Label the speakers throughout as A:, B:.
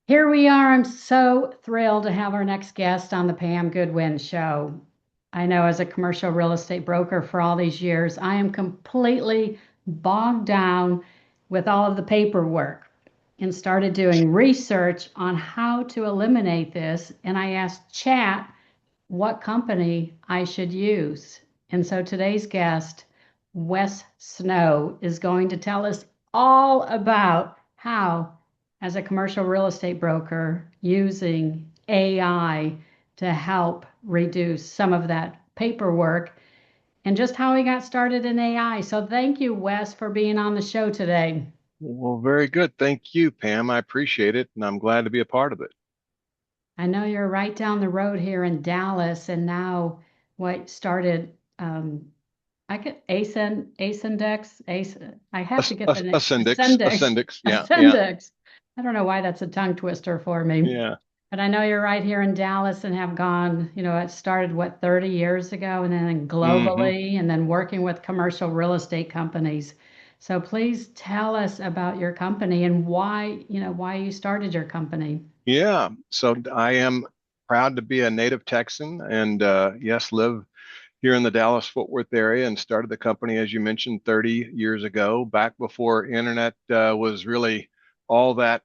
A: Here we are. I'm so thrilled to have our next guest on the Pam Goodwin Show. I know as a commercial real estate broker for all these years, I am completely bogged down with all of the paperwork and started doing research on how to eliminate this. And I asked Chat what company I should use. And so today's guest, Wes Snow, is going to tell us all about how, as a commercial real estate broker, using AI to help reduce some of that paperwork and just how he got started in AI. So thank you, Wes, for being on the show today.
B: Well, very good. Thank you, Pam. I appreciate it, and I'm glad to be a part of it.
A: I know you're right down the road here in Dallas, and now what started I get Ascendex, I have to get the name. Ascendex,
B: Ascendix. Yeah, yeah,
A: Ascendex. I don't know why that's a tongue twister for me.
B: yeah.
A: But I know you're right here in Dallas and have gone, it started what, 30 years ago and then
B: hmm
A: globally and then working with commercial real estate companies. So please tell us about your company and why you started your company.
B: Yeah. So I am proud to be a native Texan, and yes, live here in the Dallas Fort Worth area, and started the company, as you mentioned, 30 years ago, back before internet was really all that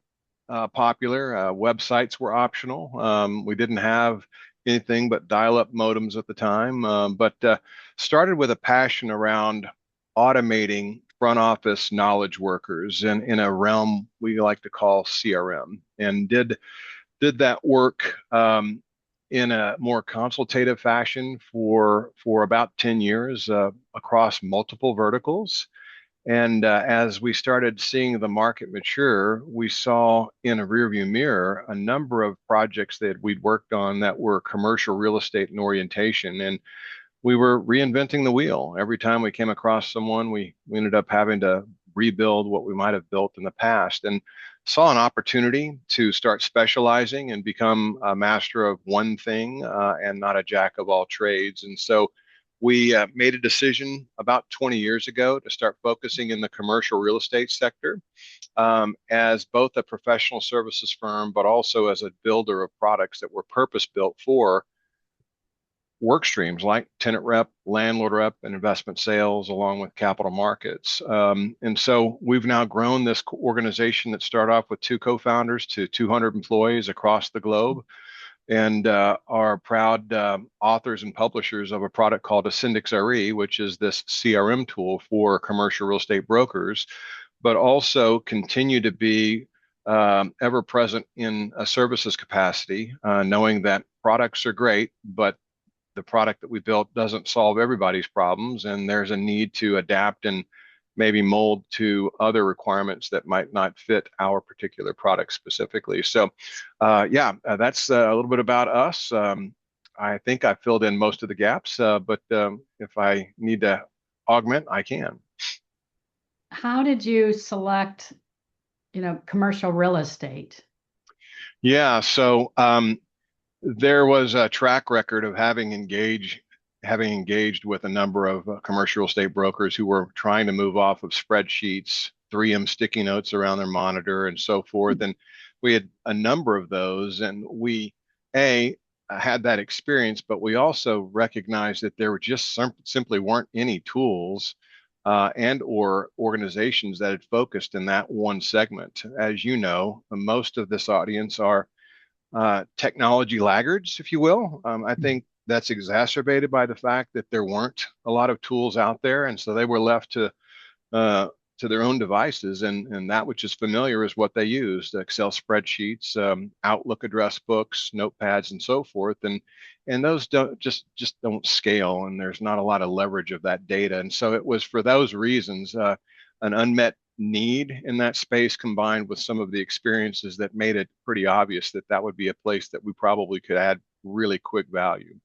B: popular. Websites were optional. We didn't have anything but dial-up modems at the time, but started with a passion around automating front office knowledge workers in a realm we like to call CRM, and did that work in a more consultative fashion for about 10 years across multiple verticals. And as we started seeing the market mature, we saw in a rearview mirror a number of projects that we'd worked on that were commercial real estate in orientation. And we were reinventing the wheel. Every time we came across someone, we ended up having to rebuild what we might have built in the past, and saw an opportunity to start specializing and become a master of one thing and not a jack of all trades. And so we made a decision about 20 years ago to start focusing in the commercial real estate sector as both a professional services firm, but also as a builder of products that were purpose built for work streams like tenant rep, landlord rep, and investment sales, along with capital markets. And so we've now grown this organization that started off with two co-founders to 200 employees across the globe, and are proud authors and publishers of a product called Ascendix RE, which is this CRM tool for commercial real estate brokers, but also continue to be ever present in a services capacity, knowing that products are great, but the product that we built doesn't solve everybody's problems, and there's a need to adapt and maybe mold to other requirements that might not fit our particular product specifically. So, that's a little bit about us. I think I filled in most of the gaps, but if I need to augment, I can.
A: How did you select, commercial real estate?
B: Yeah, so there was a track record of having engaged with a number of commercial real estate brokers who were trying to move off of spreadsheets, 3M sticky notes around their monitor, and so forth. And we had a number of those, and we a had that experience, but we also recognized that there were just simply weren't any tools and or organizations that had focused in that one segment. As you know, most of this audience are technology laggards, if you will. I think that's exacerbated by the fact that there weren't a lot of tools out there, and so they were left uh, to their own devices, and that which is familiar is what they used: Excel spreadsheets, Outlook address books, notepads, and so forth. And those don't just don't scale, and there's not a lot of leverage of that data. And so it was for those reasons an unmet need in that space, combined with some of the experiences that made it pretty obvious that that would be a place that we probably could add really quick value.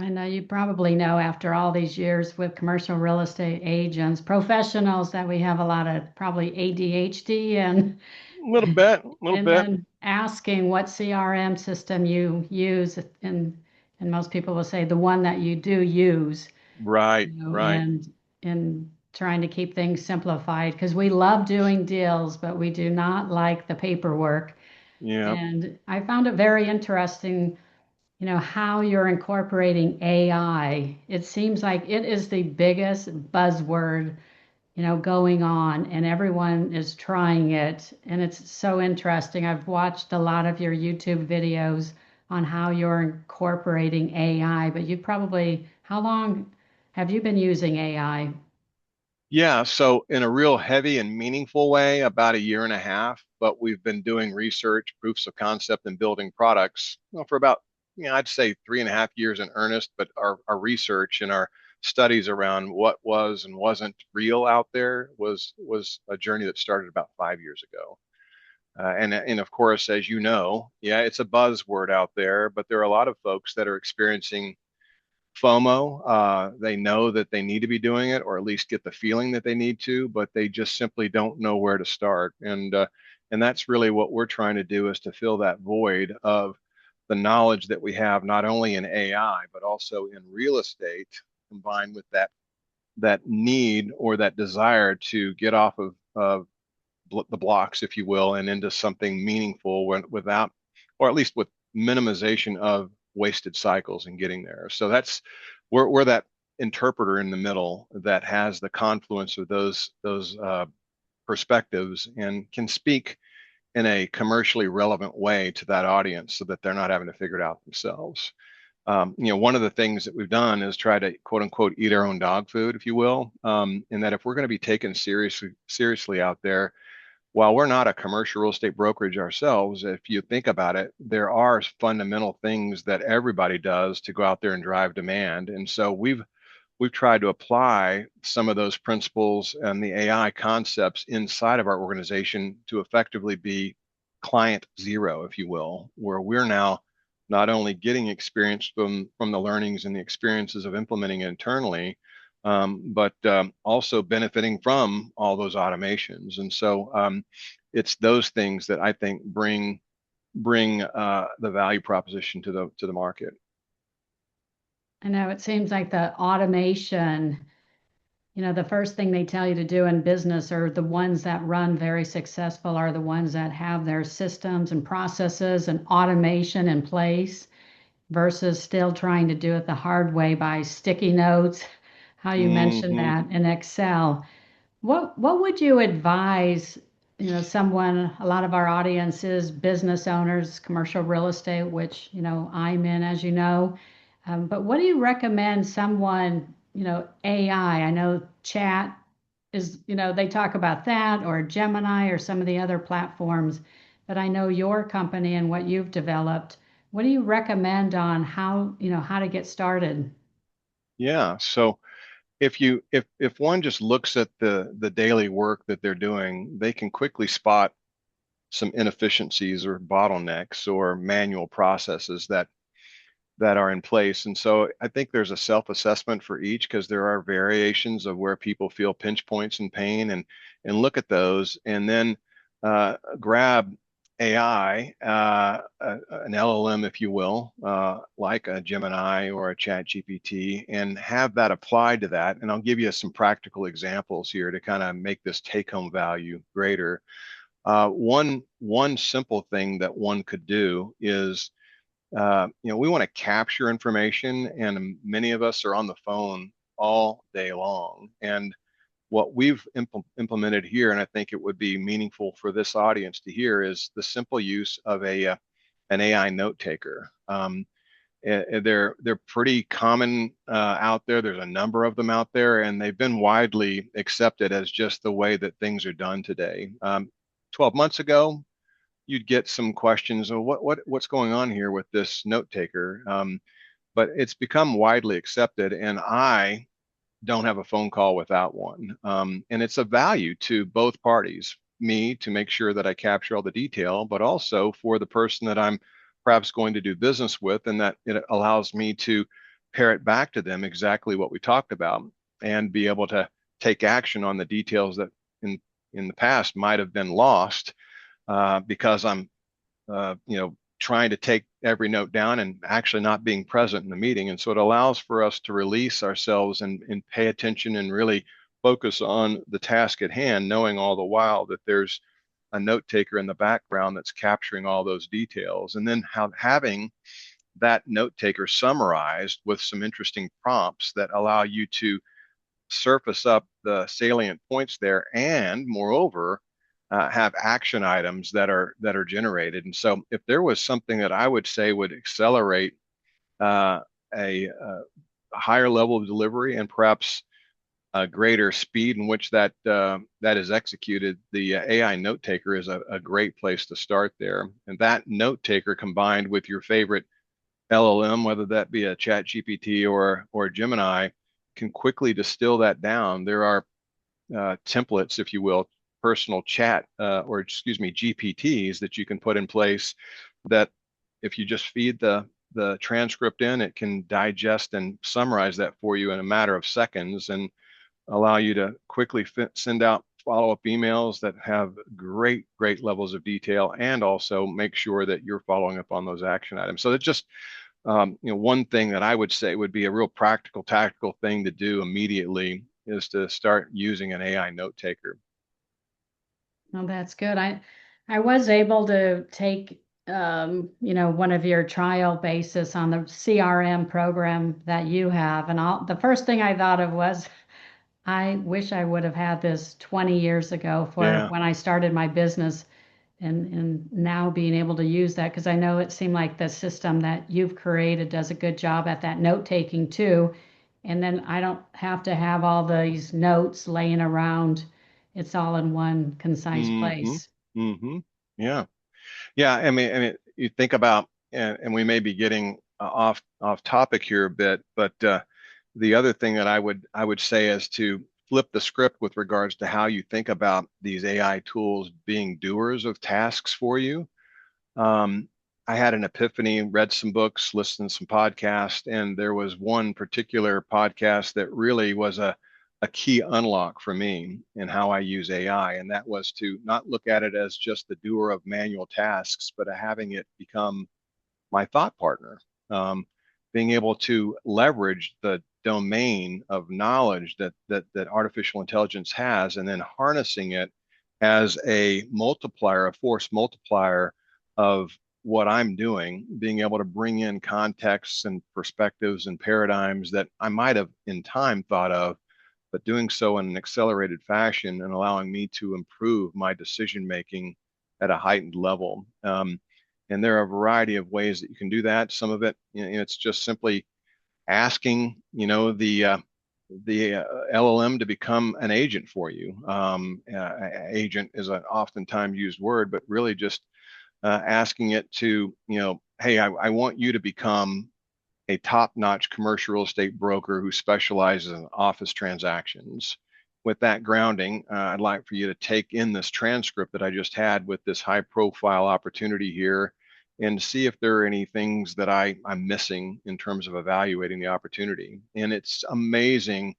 A: I know you probably know after all these years with commercial real estate agents, professionals, that we have a lot of probably ADHD and
B: A little bit, a little
A: and
B: bit.
A: then asking what CRM system you use, and most people will say the one that you do use,
B: Right, right.
A: and trying to keep things simplified because we love doing deals, but we do not like the paperwork.
B: Yeah.
A: And I found it very interesting, how you're incorporating AI. It seems like it is the biggest buzzword, going on, and everyone is trying it. And it's so interesting. I've watched a lot of your YouTube videos on how you're incorporating AI, but how long have you been using AI?
B: Yeah, so in a real heavy and meaningful way, about a year and a half, but we've been doing research, proofs of concept, and building products for about, I'd say 3.5 years in earnest. But our research and our studies around what was and wasn't real out there was a journey that started about 5 years ago. And of course, as you know, yeah, it's a buzzword out there, but there are a lot of folks that are experiencing FOMO. They know that they need to be doing it, or at least get the feeling that they need to, but they just simply don't know where to start. And that's really what we're trying to do, is to fill that void of the knowledge that we have, not only in AI, but also in real estate, combined with that need or that desire to get off of the blocks, if you will, and into something meaningful without, or at least with minimization of wasted cycles and getting there. So that's we're that interpreter in the middle that has the confluence of those perspectives and can speak in a commercially relevant way to that audience so that they're not having to figure it out themselves. One of the things that we've done is try to quote unquote eat our own dog food, if you will, in that if we're going to be taken seriously out there, while we're not a commercial real estate brokerage ourselves, if you think about it, there are fundamental things that everybody does to go out there and drive demand. And so we've tried to apply some of those principles and the AI concepts inside of our organization to effectively be client zero, if you will, where we're now not only getting experience from the learnings and the experiences of implementing it internally, but also benefiting from all those automations. And so it's those things that I think bring the value proposition to the market.
A: I know it seems like the automation, the first thing they tell you to do in business, or the ones that run very successful, are the ones that have their systems and processes and automation in place versus still trying to do it the hard way by sticky notes, how you mentioned
B: Hmm.
A: that in Excel. What would you advise, someone, a lot of our audience is business owners, commercial real estate, which, I'm in, as you know. But what do you recommend someone, AI? I know chat is, they talk about that, or Gemini or some of the other platforms, but I know your company and what you've developed. What do you recommend on how to get started?
B: Yeah. So if one just looks at the daily work that they're doing, they can quickly spot some inefficiencies or bottlenecks or manual processes that are in place. And so I think there's a self-assessment for each, because there are variations of where people feel pinch points and pain, and look at those, and then grab AI, an LLM, if you will, like a Gemini or a Chat GPT, and have that applied to that. And I'll give you some practical examples here to kind of make this take-home value greater. One simple thing that one could do is, we want to capture information, and many of us are on the phone all day long. And what we've implemented here, and I think it would be meaningful for this audience to hear, is the simple use of an AI note taker. They're pretty common out there. There's a number of them out there, and they've been widely accepted as just the way that things are done today. 12 months ago, you'd get some questions of what's going on here with this note taker. But it's become widely accepted, and I don't have a phone call without one. And it's a value to both parties, me to make sure that I capture all the detail, but also for the person that I'm perhaps going to do business with, and that it allows me to pair it back to them exactly what we talked about, and be able to take action on the details that in the past might have been lost, because I'm trying to take every note down and actually not being present in the meeting. And so it allows for us to release ourselves and pay attention and really focus on the task at hand, knowing all the while that there's a note taker in the background that's capturing all those details. And then having that note taker summarized with some interesting prompts that allow you to surface up the salient points there, and moreover, have action items that are generated. And so, if there was something that I would say would accelerate uh, a higher level of delivery and perhaps a greater speed in which that is executed, the AI note taker is a great place to start there. And that note taker combined with your favorite LLM, whether that be a Chat GPT or Gemini, can quickly distill that down. There are templates, if you will, personal chat or excuse me, GPTs that you can put in place that if you just feed the transcript in, it can digest and summarize that for you in a matter of seconds and allow you to quickly send out follow-up emails that have great levels of detail and also make sure that you're following up on those action items. So it's just one thing that I would say would be a real practical, tactical thing to do immediately is to start using an AI note taker.
A: Well, that's good. I was able to take one of your trial basis on the CRM program that you have, and the first thing I thought of was I wish I would have had this 20 years ago for
B: Yeah.
A: when I started my business, and now being able to use that because I know it seemed like the system that you've created does a good job at that note taking too. And then I don't have to have all these notes laying around. It's all in one concise
B: Mm-hmm.
A: place.
B: Mm-hmm. Yeah. Yeah. I mean, you think about, and we may be getting off topic here a bit, but the other thing that I would say is to flip the script with regards to how you think about these AI tools being doers of tasks for you. Um, I had an epiphany, read some books, listened to some podcasts, and there was one particular podcast that really was a key unlock for me in how I use AI. And that was to not look at it as just the doer of manual tasks, but having it become my thought partner. Being able to leverage the domain of knowledge that artificial intelligence has, and then harnessing it as a multiplier, a force multiplier of what I'm doing, being able to bring in contexts and perspectives and paradigms that I might have in time thought of, but doing so in an accelerated fashion and allowing me to improve my decision making at a heightened level. And there are a variety of ways that you can do that. Some of it, it's just simply asking, the LLM to become an agent for you. Agent is an oftentimes used word, but really just asking it to, hey, I want you to become a top-notch commercial real estate broker who specializes in office transactions. With that grounding, I'd like for you to take in this transcript that I just had with this high-profile opportunity here and see if there are any things that I'm missing in terms of evaluating the opportunity. And it's amazing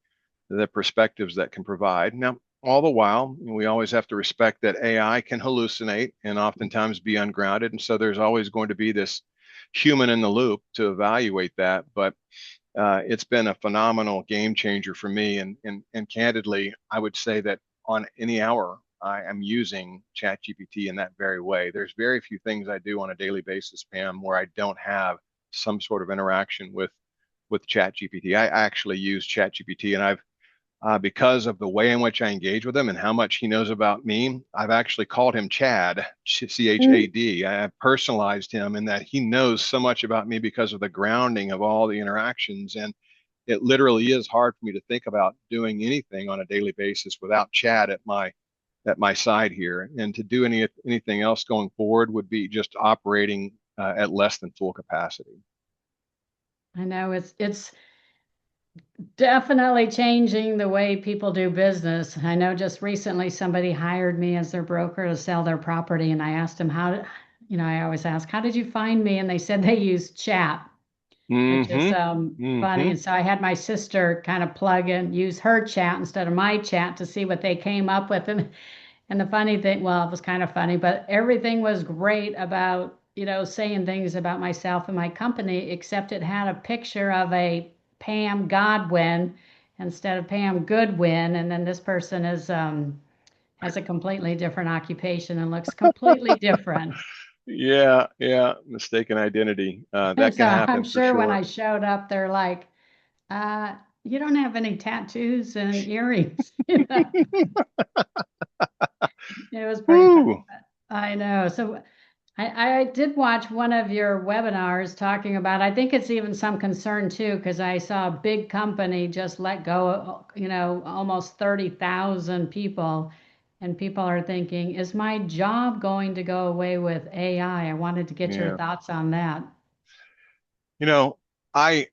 B: the perspectives that can provide. Now, all the while, we always have to respect that AI can hallucinate and oftentimes be ungrounded. And so there's always going to be this human in the loop to evaluate that. But it's been a phenomenal game changer for me. And candidly, I would say that on any hour, I am using ChatGPT in that very way. There's very few things I do on a daily basis, Pam, where I don't have some sort of interaction with ChatGPT. I actually use ChatGPT, and I've because of the way in which I engage with him and how much he knows about me, I've actually called him Chad, Chad. I have personalized him in that he knows so much about me because of the grounding of all the interactions. And it literally is hard for me to think about doing anything on a daily basis without Chad at my side here. And to do anything else going forward would be just operating at less than full capacity.
A: I know it's definitely changing the way people do business. I know just recently somebody hired me as their broker to sell their property, and I asked them I always ask, how did you find me? And they said they used chat, which is
B: Mm-hmm.
A: funny.
B: Mm-hmm.
A: And so I had my sister kind of use her chat instead of my chat to see what they came up with. And the funny thing, well, it was kind of funny, but everything was great about, saying things about myself and my company, except it had a picture of a Pam Godwin instead of Pam Goodwin. And then this person is has a completely different occupation and looks completely different.
B: Yeah, yeah, mistaken identity. That
A: So
B: can
A: I'm
B: happen for
A: sure when I
B: sure.
A: showed up, they're like, you don't have any tattoos and earrings. You know, it was pretty funny,
B: Woo.
A: but I know. So I did watch one of your webinars talking about, I think it's even some concern too, because I saw a big company just let go, almost 30,000 people. And people are thinking, is my job going to go away with AI? I wanted to get your
B: Yeah.
A: thoughts on that.
B: You know,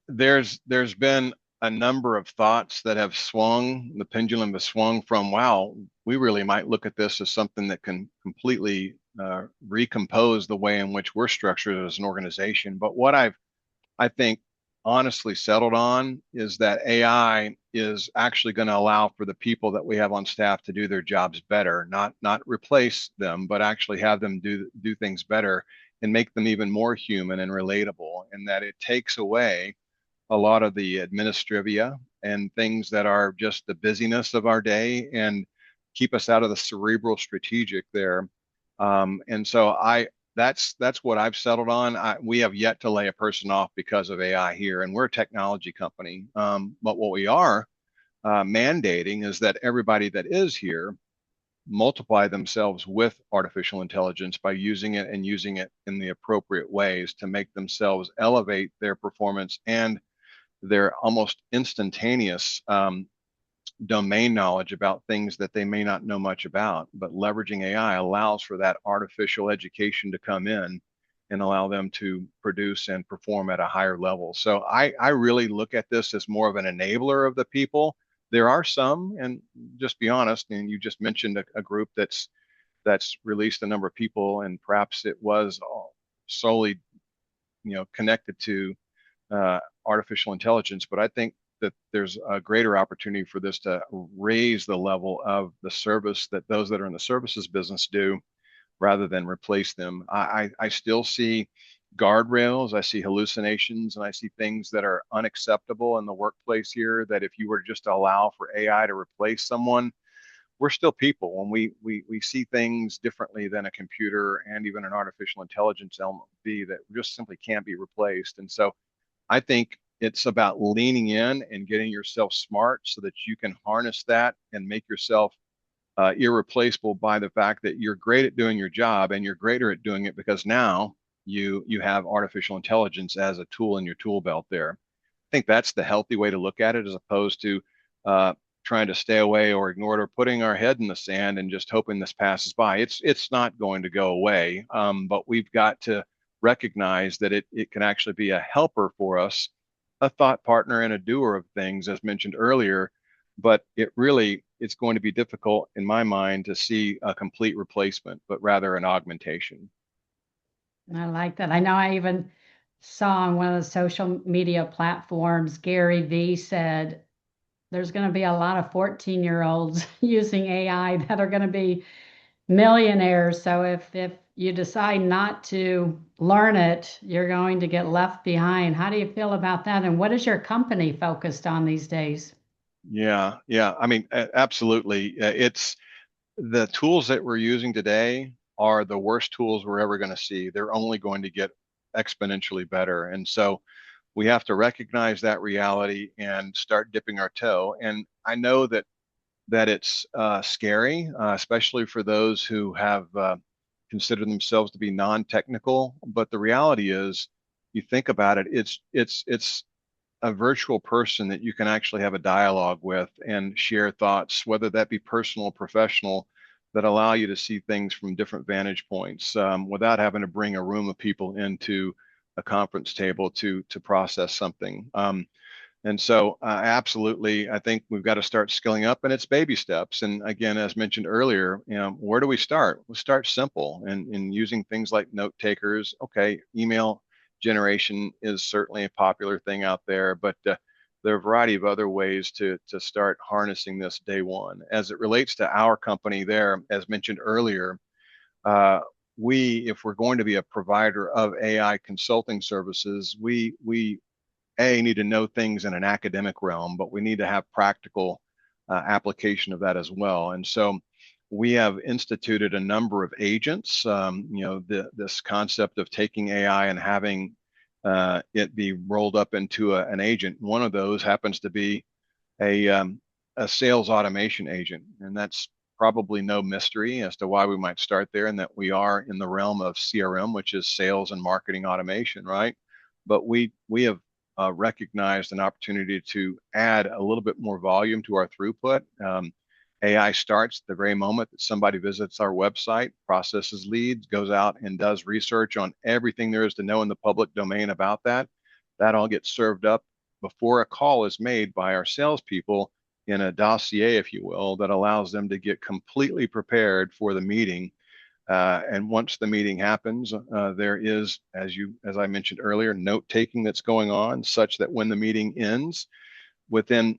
B: there's been a number of thoughts that have swung, the pendulum has swung from, wow, we really might look at this as something that can completely recompose the way in which we're structured as an organization. But what I think honestly settled on is that AI is actually going to allow for the people that we have on staff to do their jobs better, not replace them, but actually have them do things better and make them even more human and relatable. And that it takes away a lot of the administrivia and things that are just the busyness of our day and keep us out of the cerebral strategic there. And so that's what I've settled on. We have yet to lay a person off because of AI here, and we're a technology company. But what we are mandating is that everybody that is here multiply themselves with artificial intelligence by using it and using it in the appropriate ways to make themselves elevate their performance and their almost instantaneous domain knowledge about things that they may not know much about. But leveraging AI allows for that artificial education to come in and allow them to produce and perform at a higher level. So I really look at this as more of an enabler of the people. There are some, and just be honest, and you just mentioned a group that's released a number of people, and perhaps it was solely connected to artificial intelligence. But I think that there's a greater opportunity for this to raise the level of the service that those that are in the services business do rather than replace them. I still see guardrails, I see hallucinations, and I see things that are unacceptable in the workplace here that if you were just to allow for AI to replace someone, we're still people and we see things differently than a computer and even an artificial intelligence element be that just simply can't be replaced. And so I think it's about leaning in and getting yourself smart so that you can harness that and make yourself irreplaceable by the fact that you're great at doing your job and you're greater at doing it because now you have artificial intelligence as a tool in your tool belt there. I think that's the healthy way to look at it as opposed to uh, trying to stay away or ignore it or putting our head in the sand and just hoping this passes by. It's not going to go away, but we've got to recognize that it can actually be a helper for us, a thought partner and a doer of things, as mentioned earlier. But it's going to be difficult in my mind to see a complete replacement, but rather an augmentation.
A: I like that. I know I even saw on one of the social media platforms, Gary V said there's going to be a lot of 14-year-olds using AI that are going to be millionaires. So if you decide not to learn it, you're going to get left behind. How do you feel about that? And what is your company focused on these days?
B: Yeah, yeah. I mean, absolutely. It's the tools that we're using today are the worst tools we're ever going to see. They're only going to get exponentially better. And so we have to recognize that reality and start dipping our toe. And I know that it's scary, especially for those who have considered themselves to be non-technical. But the reality is, you think about it, it's a virtual person that you can actually have a dialogue with and share thoughts, whether that be personal or professional, that allow you to see things from different vantage points without having to bring a room of people into a conference table to process something. And so, absolutely, I think we've got to start skilling up, and it's baby steps. And again, as mentioned earlier, where do we start? We'll start simple and in using things like note takers. Okay, email generation is certainly a popular thing out there, but there are a variety of other ways to start harnessing this day one. As it relates to our company, there, as mentioned earlier, uh, if we're going to be a provider of AI consulting services, we need to know things in an academic realm, but we need to have practical application of that as well. And so we have instituted a number of agents. This concept of taking AI and having it be rolled up into an agent. One of those happens to be a um, a sales automation agent, and that's probably no mystery as to why we might start there, and that we are in the realm of CRM, which is sales and marketing automation, right? But we have recognized an opportunity to add a little bit more volume to our throughput. AI starts the very moment that somebody visits our website, processes leads, goes out and does research on everything there is to know in the public domain about that. That all gets served up before a call is made by our salespeople in a dossier, if you will, that allows them to get completely prepared for the meeting. And once the meeting happens, there is, as I mentioned earlier, note taking that's going on, such that when the meeting ends, within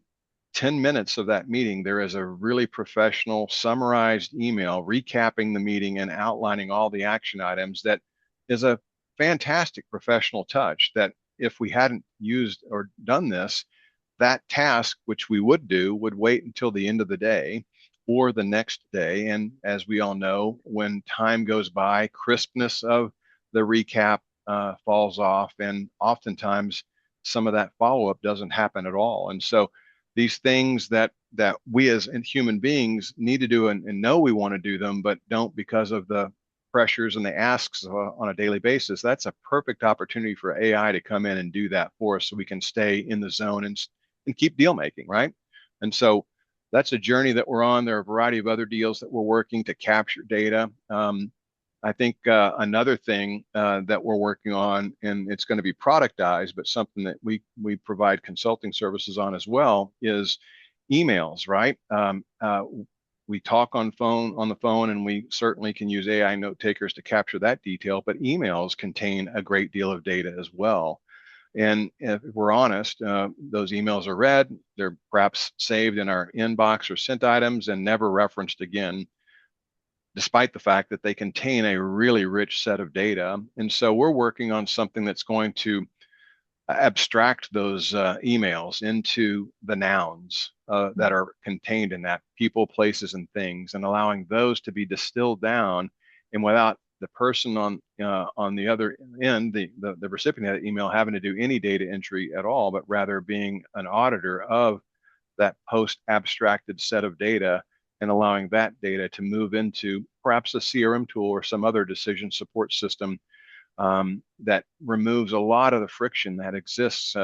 B: 10 minutes of that meeting, there is a really professional summarized email recapping the meeting and outlining all the action items. That is a fantastic professional touch that if we hadn't used or done this, that task, which we would do, would wait until the end of the day or the next day. And as we all know, when time goes by, crispness of the recap falls off, and oftentimes some of that follow up doesn't happen at all. And so these things that we as human beings need to do and know we want to do them, but don't because of the pressures and the asks on a daily basis. That's a perfect opportunity for AI to come in and do that for us, so we can stay in the zone and keep deal making, right? And so that's a journey that we're on. There are a variety of other deals that we're working to capture data. I think another thing that we're working on, and it's going to be productized, but something that we provide consulting services on as well, is emails, right? We talk on the phone, and we certainly can use AI note takers to capture that detail, but emails contain a great deal of data as well. And if we're honest, those emails are read, they're perhaps saved in our inbox or sent items and never referenced again, despite the fact that they contain a really rich set of data. And so we're working on something that's going to abstract those emails into the nouns that are contained in that: people, places, and things, and allowing those to be distilled down, and without the person on the other end, the recipient of that email, having to do any data entry at all, but rather being an auditor of that post abstracted set of data, and allowing that data to move into perhaps a CRM tool or some other decision support system that removes a lot of the friction that exists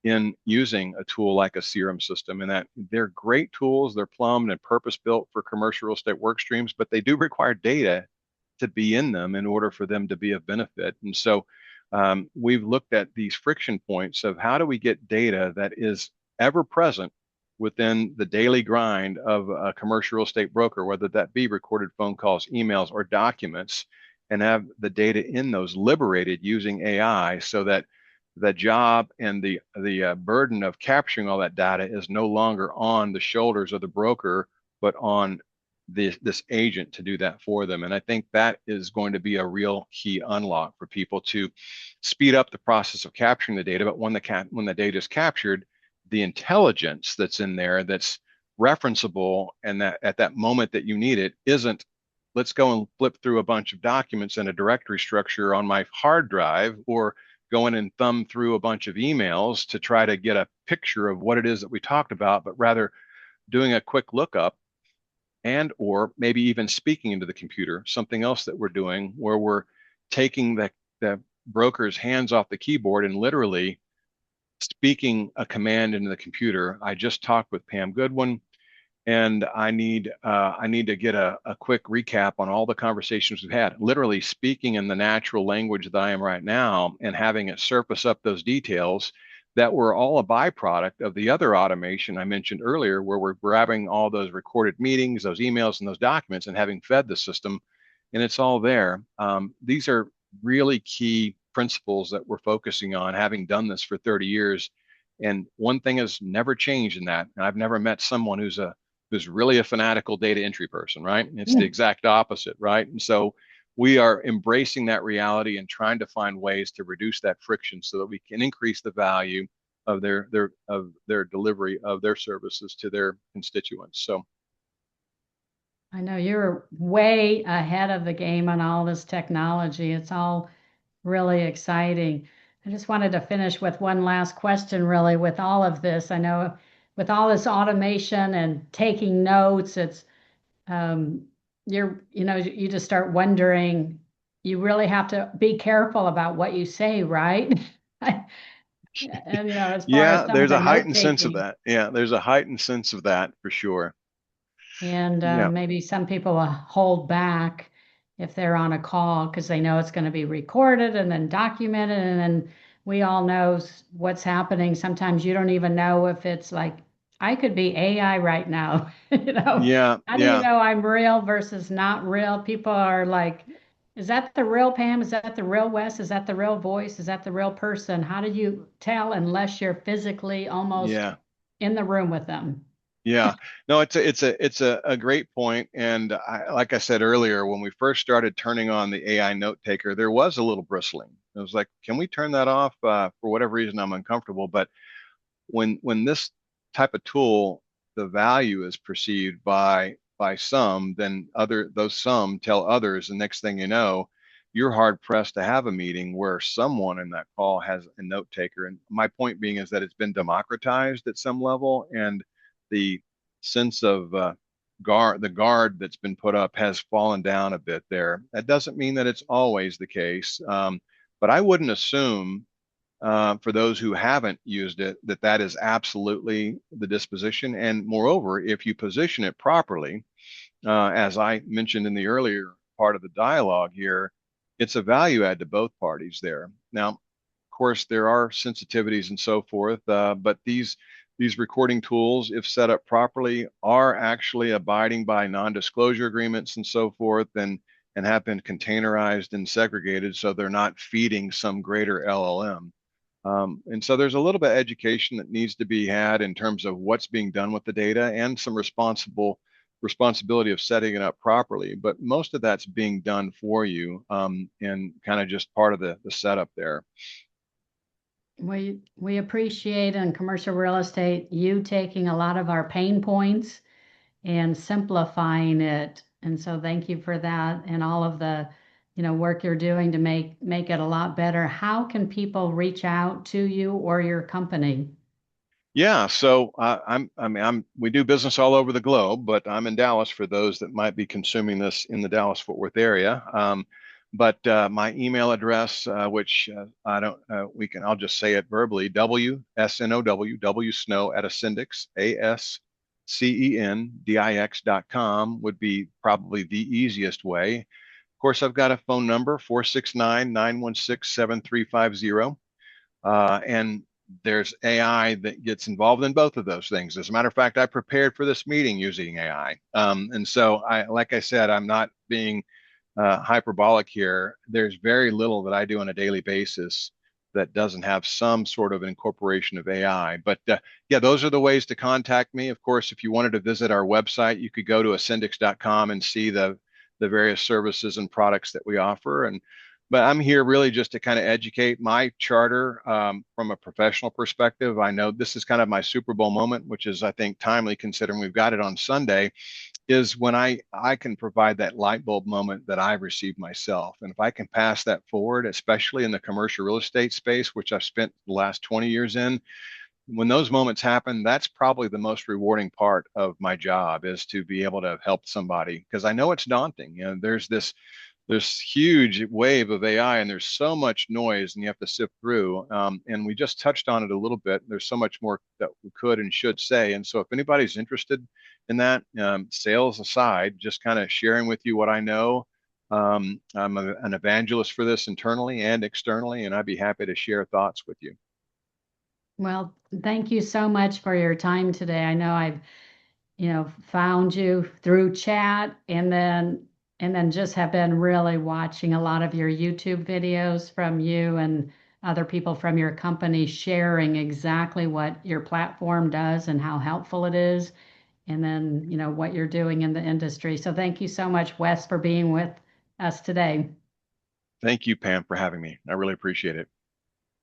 B: in using a tool like a CRM system. And that they're great tools, they're plumbed and purpose built for commercial real estate work streams, but they do require data to be in them in order for them to be of benefit. And so we've looked at these friction points of how do we get data that is ever present within the daily grind of a commercial real estate broker, whether that be recorded phone calls, emails, or documents, and have the data in those liberated using AI, so that the job and the burden of capturing all that data is no longer on the shoulders of the broker, but on this agent to do that for them. And I think that is going to be a real key unlock for people to speed up the process of capturing the data. But when the data is captured, the intelligence that's in there, that's referenceable, and that at that moment that you need it, isn't let's go and flip through a bunch of documents in a directory structure on my hard drive, or go in and thumb through a bunch of emails to try to get a picture of what it is that we talked about, but rather doing a quick lookup, and or maybe even speaking into the computer. Something else that we're doing, where we're taking the broker's hands off the keyboard and literally speaking a command into the computer. I just talked with Pam Goodwin, and I need to get a quick recap on all the conversations we've had. Literally speaking in the natural language that I am right now, and having it surface up those details that were all a byproduct of the other automation I mentioned earlier, where we're grabbing all those recorded meetings, those emails, and those documents, and having fed the system, and it's all there. These are really key principles that we're focusing on, having done this for 30 years. And one thing has never changed in that. And I've never met someone who's really a fanatical data entry person, right? It's the exact opposite, right? And so we are embracing that reality and trying to find ways to reduce that friction, so that we can increase the value of their delivery of their services to their constituents. So
A: I know you're way ahead of the game on all this technology. It's all really exciting. I just wanted to finish with one last question, really, with all of this. I know with all this automation and taking notes, it's um, you just start wondering, you really have to be careful about what you say, right? And as far as
B: Yeah,
A: some of
B: there's
A: the
B: a
A: note
B: heightened sense of
A: taking.
B: that. Yeah, there's a heightened sense of that for sure.
A: And
B: Yeah.
A: maybe some people will hold back if they're on a call because they know it's going to be recorded and then documented. And then we all know what's happening. Sometimes you don't even know if it's like, I could be AI right now.
B: Yeah,
A: How do you
B: yeah,
A: know I'm real versus not real? People are like, is that the real Pam? Is that the real Wes? Is that the real voice? Is that the real person? How do you tell unless you're physically almost
B: yeah.
A: in the room with them?
B: Yeah, no, it's a great point. And like I said earlier, when we first started turning on the AI note taker, there was a little bristling. It was like, can we turn that off? For whatever reason, I'm uncomfortable. But when this type of tool, the value is perceived by some, then other those some tell others, and next thing you know, you're hard pressed to have a meeting where someone in that call has a note taker. And my point being is that it's been democratized at some level, and the sense of the guard that's been put up has fallen down a bit there. That doesn't mean that it's always the case, but I wouldn't assume for those who haven't used it, that that is absolutely the disposition. And moreover, if you position it properly, as I mentioned in the earlier part of the dialogue here, it's a value add to both parties there. Now, of course, there are sensitivities and so forth, but these recording tools, if set up properly, are actually abiding by non-disclosure agreements and so forth, and have been containerized and segregated, so they're not feeding some greater LLM. And so there's a little bit of education that needs to be had in terms of what's being done with the data and some responsibility of setting it up properly. But most of that's being done for you, and kind of just part of the setup there.
A: We appreciate in commercial real estate you taking a lot of our pain points and simplifying it. And so thank you for that and all of the, work you're doing to make it a lot better. How can people reach out to you or your company?
B: Yeah, so we do business all over the globe, but I'm in Dallas for those that might be consuming this in the Dallas Fort Worth area. But my email address, which I don't, I'll just say it verbally, W Snow at Ascendix, ASCENDIX.com would be probably the easiest way. Of course, I've got a phone number, 469-916-7350. And there's AI that gets involved in both of those things. As a matter of fact, I prepared for this meeting using AI. And so like I said, I'm not being hyperbolic here. There's very little that I do on a daily basis that doesn't have some sort of incorporation of AI. But yeah, those are the ways to contact me. Of course, if you wanted to visit our website, you could go to ascendix.com and see the various services and products that we offer. But I'm here really just to kind of educate my charter from a professional perspective. I know this is kind of my Super Bowl moment, which is, I think, timely considering we've got it on Sunday, is when I can provide that light bulb moment that I've received myself. And if I can pass that forward, especially in the commercial real estate space, which I've spent the last 20 years in, when those moments happen, that's probably the most rewarding part of my job, is to be able to help somebody, because I know it's daunting. There's this huge wave of AI, and there's so much noise, and you have to sift through. And we just touched on it a little bit. There's so much more that we could and should say. And so, if anybody's interested in that, sales aside, just kind of sharing with you what I know. I'm an evangelist for this internally and externally, and I'd be happy to share thoughts with you.
A: Well, thank you so much for your time today. I know I've, found you through chat and then just have been really watching a lot of your YouTube videos from you and other people from your company sharing exactly what your platform does and how helpful it is, and then, what you're doing in the industry. So thank you so much, Wes, for being with us today.
B: Thank you, Pam, for having me. I really appreciate it.